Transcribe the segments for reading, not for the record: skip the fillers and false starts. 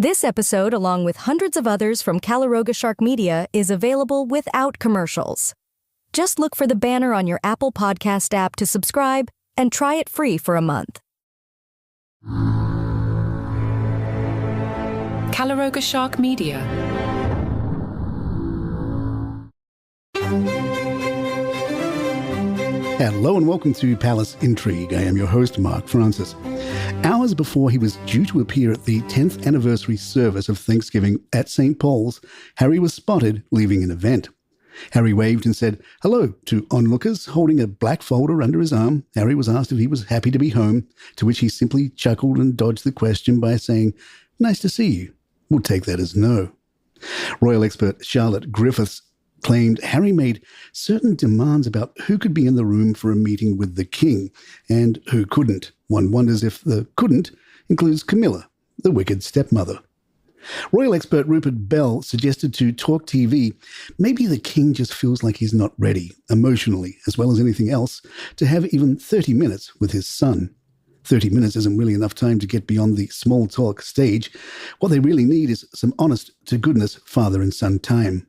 This episode, along with hundreds of others from Calaroga Shark Media, is available without commercials. Just look for the banner on your Apple Podcast app to subscribe and try it free for a month. Calaroga Shark Media. Hello and welcome to Palace Intrigue. I am your host, Mark Francis. Hours before he was due to appear at the 10th anniversary service of Thanksgiving at St. Paul's, Harry was spotted leaving an event. Harry waved and said hello to onlookers, holding a black folder under his arm. Harry was asked if he was happy to be home, to which he simply chuckled and dodged the question by saying, "Nice to see you." We'll take that as no. Royal expert Charlotte Griffiths claimed Harry made certain demands about who could be in the room for a meeting with the king and who couldn't. One wonders if the couldn't includes Camilla, the wicked stepmother. Royal expert Rupert Bell suggested to TalkTV maybe the king just feels like he's not ready, emotionally as well as anything else, to have even 30 minutes with his son. 30 minutes isn't really enough time to get beyond the small talk stage. What they really need is some honest-to-goodness father and son time.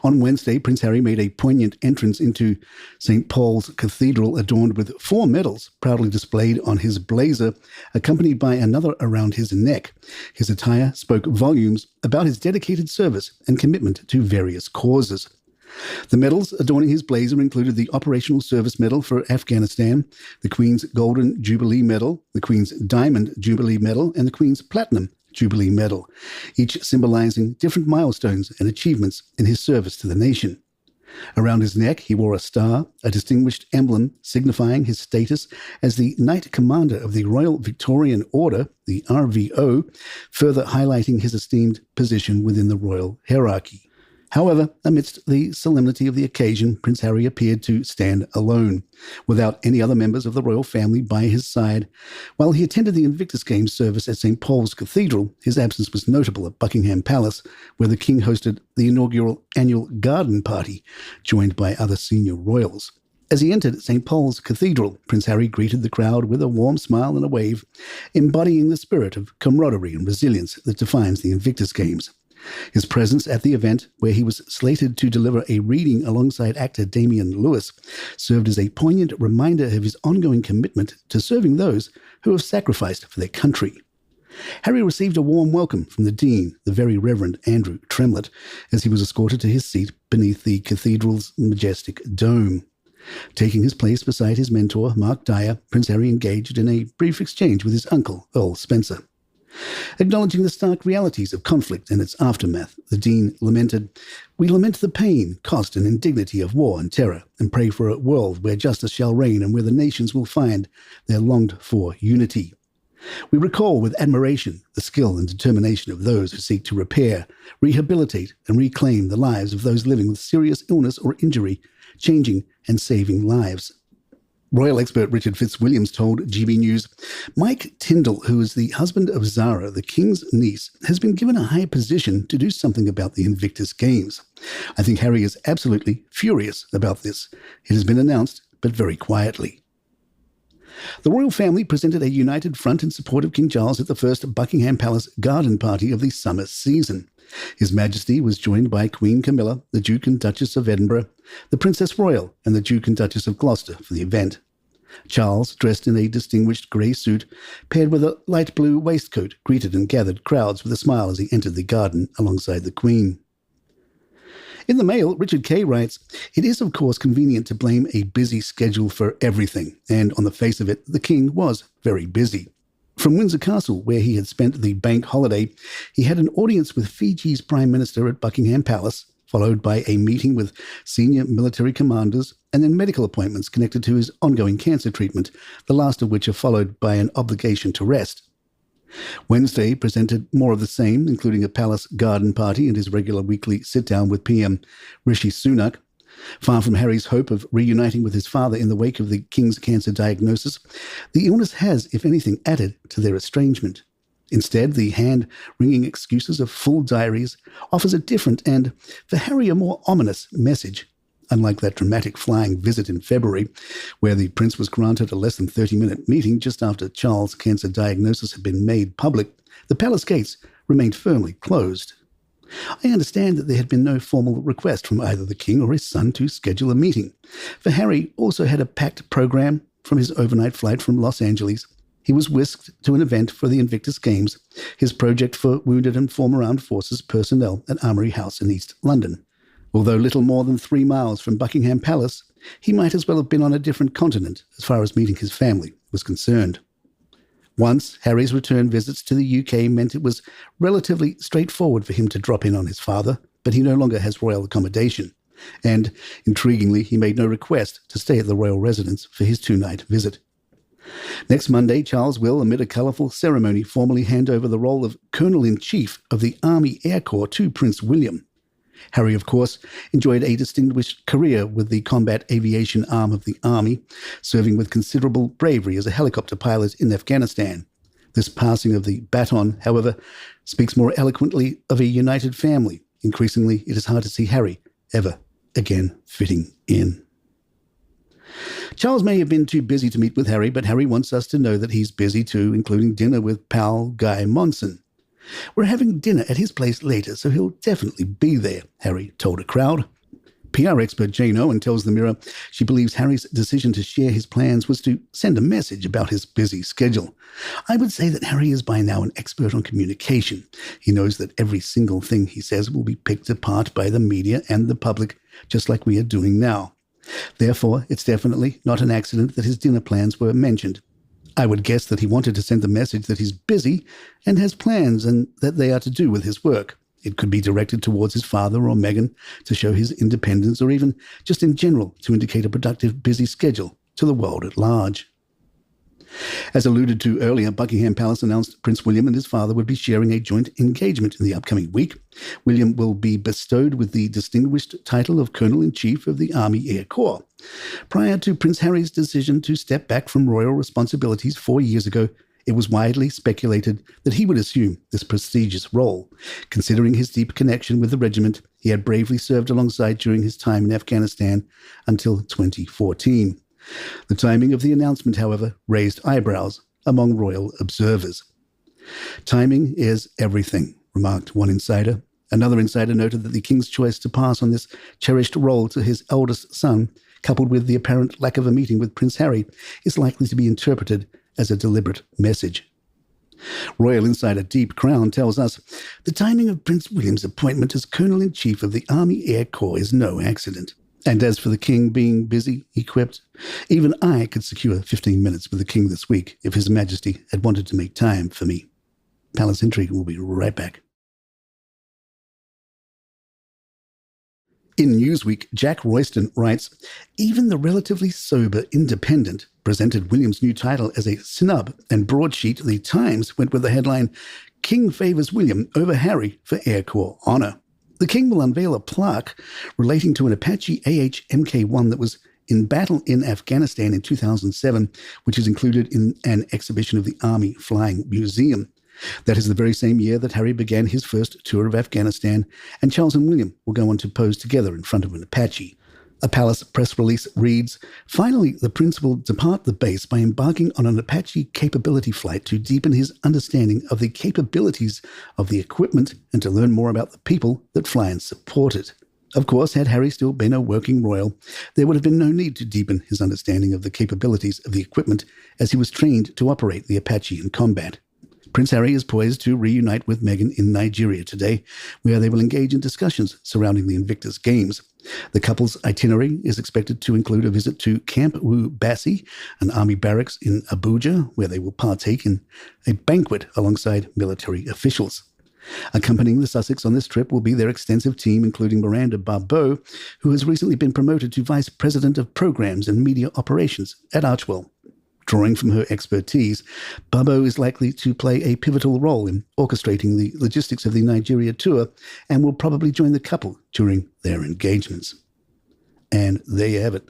On Wednesday, Prince Harry made a poignant entrance into St. Paul's Cathedral adorned with 4 medals proudly displayed on his blazer, accompanied by another around his neck. His attire spoke volumes about his dedicated service and commitment to various causes. The medals adorning his blazer included the Operational Service Medal for Afghanistan, the Queen's Golden Jubilee Medal, the Queen's Diamond Jubilee Medal, and the Queen's Platinum Jubilee Medal, each symbolizing different milestones and achievements in his service to the nation. Around his neck, he wore a star, a distinguished emblem signifying his status as the Knight Commander of the Royal Victorian Order, the RVO, further highlighting his esteemed position within the royal hierarchy. However, amidst the solemnity of the occasion, Prince Harry appeared to stand alone, without any other members of the royal family by his side. While he attended the Invictus Games service at St. Paul's Cathedral, his absence was notable at Buckingham Palace, where the king hosted the inaugural annual garden party, joined by other senior royals. As he entered St. Paul's Cathedral, Prince Harry greeted the crowd with a warm smile and a wave, embodying the spirit of camaraderie and resilience that defines the Invictus Games. His presence at the event, where he was slated to deliver a reading alongside actor Damian Lewis, served as a poignant reminder of his ongoing commitment to serving those who have sacrificed for their country. Harry received a warm welcome from the Dean, the Very Reverend Andrew Tremlett, as he was escorted to his seat beneath the cathedral's majestic dome. Taking his place beside his mentor, Mark Dyer, Prince Harry engaged in a brief exchange with his uncle, Earl Spencer. Acknowledging the stark realities of conflict and its aftermath, the Dean lamented, "We lament the pain, cost and indignity of war and terror, and pray for a world where justice shall reign and where the nations will find their longed-for unity. We recall with admiration the skill and determination of those who seek to repair, rehabilitate and reclaim the lives of those living with serious illness or injury, changing and saving lives." Royal expert Richard Fitzwilliams told GB News, "Mike Tyndall, who is the husband of Zara, the king's niece, has been given a high position to do something about the Invictus Games. I think Harry is absolutely furious about this. It has been announced, but very quietly." The royal family presented a united front in support of King Charles at the first Buckingham Palace garden party of the summer season. His Majesty was joined by Queen Camilla, the Duke and Duchess of Edinburgh, the Princess Royal, and the Duke and Duchess of Gloucester for the event. Charles, dressed in a distinguished grey suit, paired with a light blue waistcoat, greeted and gathered crowds with a smile as he entered the garden alongside the Queen. In the Mail, Richard Kay writes, "It is, of course, convenient to blame a busy schedule for everything, and on the face of it, the King was very busy. From Windsor Castle, where he had spent the bank holiday, he had an audience with Fiji's Prime Minister at Buckingham Palace, followed by a meeting with senior military commanders, and then medical appointments connected to his ongoing cancer treatment, the last of which are followed by an obligation to rest. Wednesday presented more of the same, including a palace garden party and his regular weekly sit-down with PM Rishi Sunak. Far from Harry's hope of reuniting with his father in the wake of the King's cancer diagnosis, the illness has, if anything, added to their estrangement. Instead, the hand-wringing excuses of full diaries offers a different and, for Harry, a more ominous message. unlike that dramatic flying visit in February, where the prince was granted a less than 30-minute meeting just after Charles' cancer diagnosis had been made public. The palace gates remained firmly closed. I understand that there had been no formal request from either the king or his son to schedule a meeting, for Harry also had a packed program from his overnight flight from Los Angeles. He was whisked to an event for the Invictus Games, his project for wounded and former armed forces personnel at Armoury House in East London. Although little more than 3 miles from Buckingham Palace, he might as well have been on a different continent as far as meeting his family was concerned. Once, Harry's return visits to the UK meant it was relatively straightforward for him to drop in on his father, but he no longer has royal accommodation. And, intriguingly, he made no request to stay at the royal residence for his 2-night visit. Next Monday, Charles will, amid a colourful ceremony, formally hand over the role of Colonel-in-Chief of the Army Air Corps to Prince William. Harry, of course, enjoyed a distinguished career with the combat aviation arm of the Army, serving with considerable bravery as a helicopter pilot in Afghanistan. This passing of the baton, however, speaks more eloquently of a united family. Increasingly, it is hard to see Harry ever again fitting in. Charles may have been too busy to meet with Harry, but Harry wants us to know that he's busy too, including dinner with pal Guy Monson. We're having dinner at his place later, so he'll definitely be there, Harry told a crowd. PR expert Jane Owen tells the Mirror she believes Harry's decision to share his plans was to send a message about his busy schedule. I would say that Harry is by now an expert on communication. He knows that every single thing he says will be picked apart by the media and the public, just like we are doing now. Therefore, it's definitely not an accident that his dinner plans were mentioned. I would guess that he wanted to send the message that he's busy and has plans and that they are to do with his work. It could be directed towards his father or Meghan to show his independence, or even just in general to indicate a productive, busy schedule to the world at large. As alluded to earlier, Buckingham Palace announced Prince William and his father would be sharing a joint engagement in the upcoming week. William will be bestowed with the distinguished title of Colonel-in-Chief of the Army Air Corps. Prior to Prince Harry's decision to step back from royal responsibilities 4 years ago, it was widely speculated that he would assume this prestigious role. Considering his deep connection with the regiment he had bravely served alongside during his time in Afghanistan until 2014. The timing of the announcement, however, raised eyebrows among royal observers. Timing is everything, remarked one insider. Another insider noted that the king's choice to pass on this cherished role to his eldest son, coupled with the apparent lack of a meeting with Prince Harry, is likely to be interpreted as a deliberate message. Royal insider Deep Crown tells us, the timing of Prince William's appointment as Colonel-in-Chief of the Army Air Corps is no accident. And as for the king being busy, he quipped, even I could secure 15 minutes with the king this week if His Majesty had wanted to make time for me. Palace Intrigue will be right back. In Newsweek, Jack Royston writes, even the relatively sober Independent presented William's new title as a snub, and broadsheet The Times went with the headline, King favours William over Harry for Air Corps honour. The king will unveil a plaque relating to an Apache AH-MK1 that was in battle in Afghanistan in 2007, which is included in an exhibition of the Army Flying Museum. That is the very same year that Harry began his first tour of Afghanistan, and Charles and William will go on to pose together in front of an Apache. A palace press release reads, finally, the prince will depart the base by embarking on an Apache capability flight to deepen his understanding of the capabilities of the equipment and to learn more about the people that fly and support it. Of course, had Harry still been a working royal, there would have been no need to deepen his understanding of the capabilities of the equipment, as he was trained to operate the Apache in combat. Prince Harry is poised to reunite with Meghan in Nigeria today, where they will engage in discussions surrounding the Invictus Games. The couple's itinerary is expected to include a visit to Camp Wu Bassi, an army barracks in Abuja, where they will partake in a banquet alongside military officials. Accompanying the Sussex on this trip will be their extensive team, including Miranda Barbeau, who has recently been promoted to Vice President of Programs and Media Operations at Archwell. Drawing from her expertise, Barbeau is likely to play a pivotal role in orchestrating the logistics of the Nigeria tour and will probably join the couple during their engagements. And there you have it.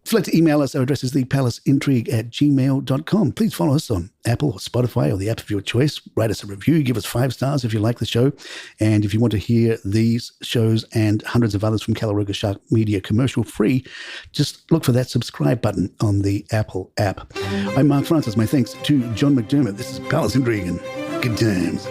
If you'd like to email us, our address is thepalaceintrigue@gmail.com. Please follow us on Apple or Spotify or the app of your choice. Write us a review. Give us 5 stars if you like the show. And if you want to hear these shows and hundreds of others from Calaroga Shark Media commercial free, just look for that subscribe button on the Apple app. I'm Mark Francis. My thanks to John McDermott. This is Palace Intrigue and good times.